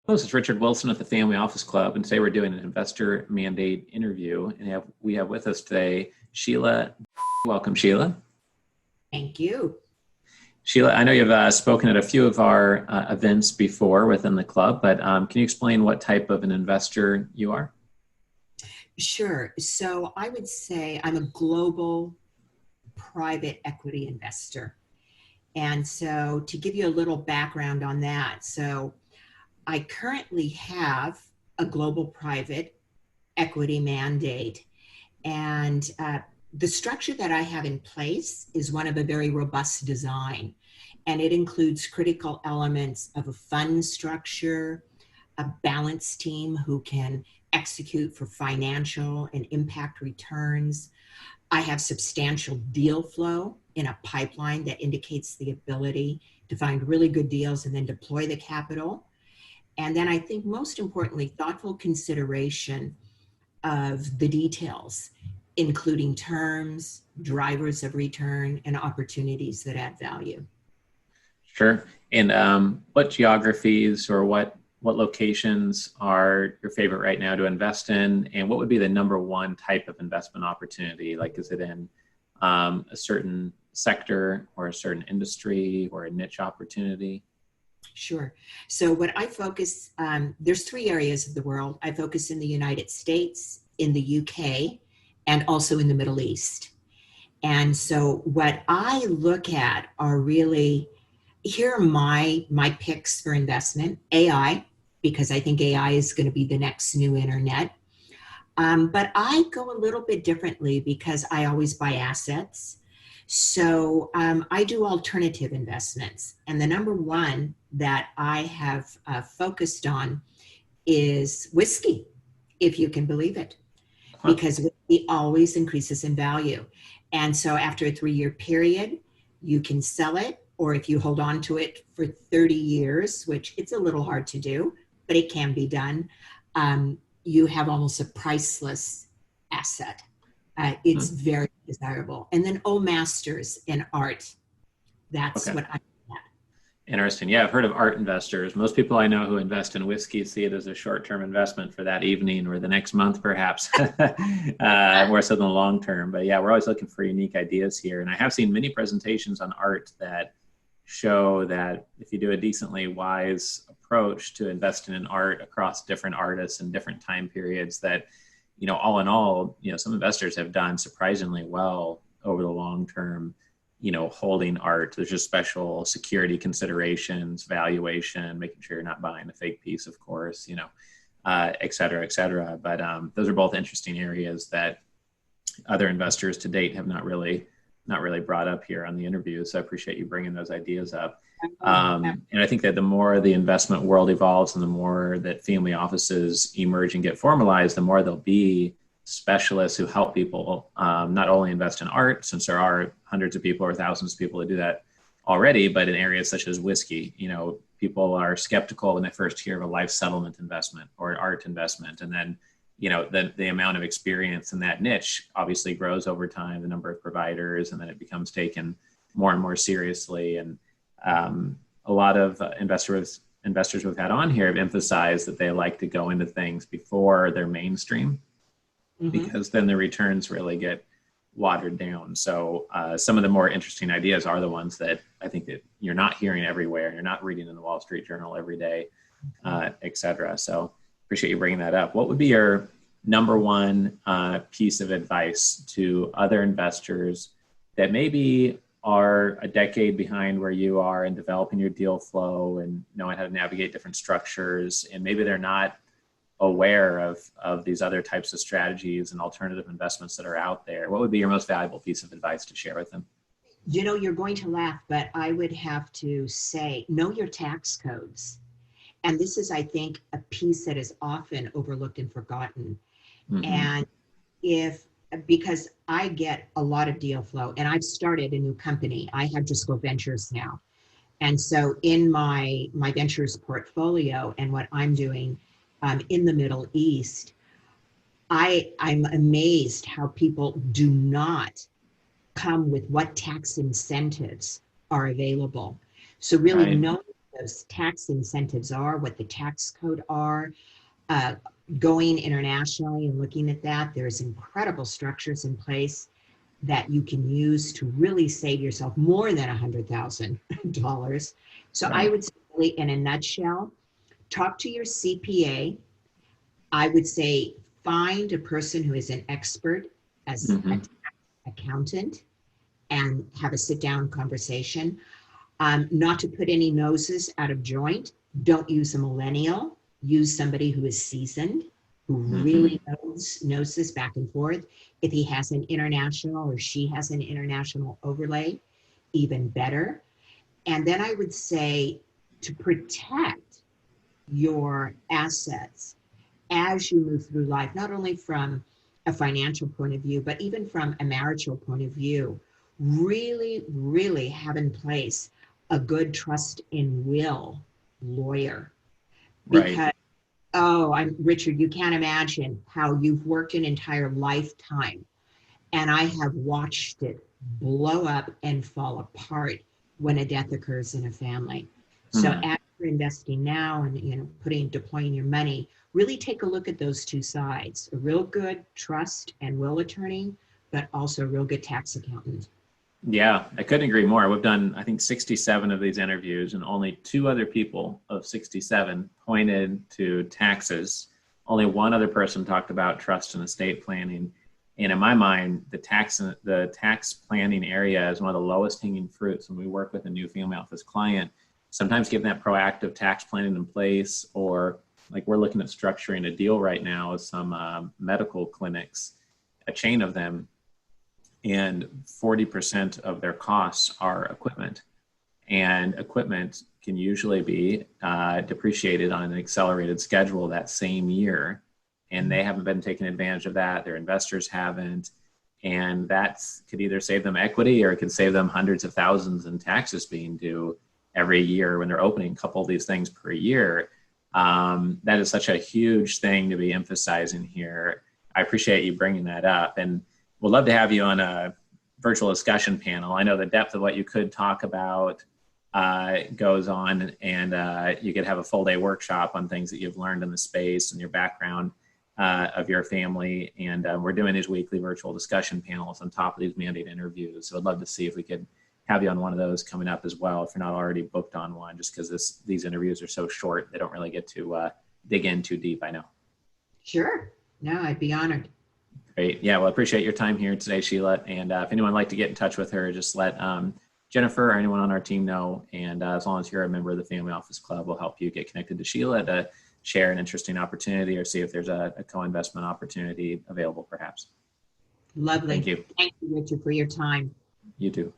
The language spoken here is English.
Hello, this is Richard Wilson at the Family Office Club, and today we're doing an investor mandate interview. And we have with us today Sheila. Welcome, Sheila. Thank you. Sheila, I know you've spoken at a few of our events before within the club, but can you explain what type of an investor you are? Sure. So I would say I'm a global private equity investor. And so to give you a little background on that, so I currently have a global private equity mandate. And the structure that I have in place is one of a very robust design. And it includes critical elements of a fund structure, a balance team who can execute for financial and impact returns. I have substantial deal flow in a pipeline that indicates the ability to find really good deals and then deploy the capital. And then I think most importantly, thoughtful consideration of the details, including terms, drivers of return, and opportunities that add value. Sure. And what geographies or what locations are your favorite right now to invest in? And what would be the number one type of investment opportunity? Like, is it in a certain sector or a certain industry or a niche opportunity? Sure. So what I focus, there's three areas of the world. I focus in the United States, in the UK, and also in the Middle East. And so what I look at are really, here are my picks for investment. AI, because I think AI is going to be the next new internet. But I go a little bit differently because I always buy assets. So I do alternative investments. And the number one that I have focused on is whiskey, if you can believe it, because whiskey always increases in value. And so after a 3-year period, you can sell it, or if you hold on to it for 30 years, which it's a little hard to do, but it can be done, you have almost a priceless asset. It's very desirable. And then old masters in art. That's what I at. Interesting. Yeah, I've heard of art investors. Most people I know who invest in whiskey see it as a short-term investment for that evening or the next month, perhaps, more so than the long term. But yeah, we're always looking for unique ideas here. And I have seen many presentations on art that show that if you do a decently wise approach to investing in art across different artists and different time periods, that all in all, some investors have done surprisingly well over the long term, holding art. There's just special security considerations, valuation, making sure you're not buying a fake piece, of course, et cetera, et cetera. But those are both interesting areas that other investors to date have not really brought up here on the interview. So I appreciate you bringing those ideas up. And I think that the more the investment world evolves and the more that family offices emerge and get formalized, the more there'll be specialists who help people not only invest in art, since there are hundreds of people or thousands of people that do that already, but in areas such as whiskey. People are skeptical when they first hear of a life settlement investment or an art investment. And then, the amount of experience in that niche obviously grows over time, the number of providers, and then it becomes taken more and more seriously. And a lot of investors we've had on here have emphasized that they like to go into things before they're mainstream, because then the returns really get watered down. So some of the more interesting ideas are the ones that I think that you're not hearing everywhere. You're not reading in the Wall Street Journal every day, et cetera. So appreciate you bringing that up. What would be your number one piece of advice to other investors that maybe are a decade behind where you are in developing your deal flow and knowing how to navigate different structures, and maybe they're not aware of these other types of strategies and alternative investments that are out there? What would be your most valuable piece of advice to share with them? You're going to laugh, but I would have to say, know your tax codes. And this is, I think, a piece that is often overlooked and forgotten. And because I get a lot of deal flow, and I've started a new company. I have Driscoll Ventures now. And so in my ventures portfolio and what I'm doing in the Middle East, I'm amazed how people do not come with what tax incentives are available. So really knowing those tax incentives are, what the tax code are, uh, going internationally and looking at that. There's incredible structures in place that you can use to really save yourself more than $100,000. So I Right. would say, really, in a nutshell, talk to your CPA. I would say find a person who is an expert as a Hmm. tax accountant and have a sit down conversation. Not to put any noses out of joint. Don't use a millennial. Use somebody who is seasoned, who Hmm. really knows this back and forth. If he has an international or she has an international overlay, even better. And then I would say to protect your assets as you move through life, not only from a financial point of view, but even from a marital point of view, really, really have in place a good trust in will lawyer. Right. Because, oh, I'm Richard, you can't imagine how you've worked an entire lifetime. And I have watched it blow up and fall apart when a death occurs in a family. So Hmm. as you're investing now and deploying your money, really take a look at those two sides. A real good trust and will attorney, but also a real good tax accountant. Yeah, I couldn't agree more. We've done, I think, 67 of these interviews, and only two other people of 67 pointed to taxes. Only one other person talked about trust and estate planning. And in my mind, the tax planning area is one of the lowest hanging fruits when we work with a new family office client. Sometimes getting that proactive tax planning in place, or like we're looking at structuring a deal right now with some medical clinics, a chain of them, and 40% of their costs are equipment. And equipment can usually be depreciated on an accelerated schedule that same year. And they haven't been taking advantage of that. Their investors haven't. And that could either save them equity or it can save them hundreds of thousands in taxes being due every year when they're opening a couple of these things per year. That is such a huge thing to be emphasizing here. I appreciate you bringing that up. And we'd love to have you on a virtual discussion panel. I know the depth of what you could talk about goes on, and you could have a full day workshop on things that you've learned in the space and your background of your family. And we're doing these weekly virtual discussion panels on top of these mandate interviews. So I'd love to see if we could have you on one of those coming up as well, if you're not already booked on one, just because these interviews are so short, they don't really get to dig in too deep, I know. Sure. No, I'd be honored. Great. Yeah, well, I appreciate your time here today, Sheila. And if anyone would like to get in touch with her, just let Jennifer or anyone on our team know. And as long as you're a member of the Family Office Club, we'll help you get connected to Sheila to share an interesting opportunity or see if there's a co-investment opportunity available, perhaps. Lovely. Thank you. Thank you, Richard, for your time. You too.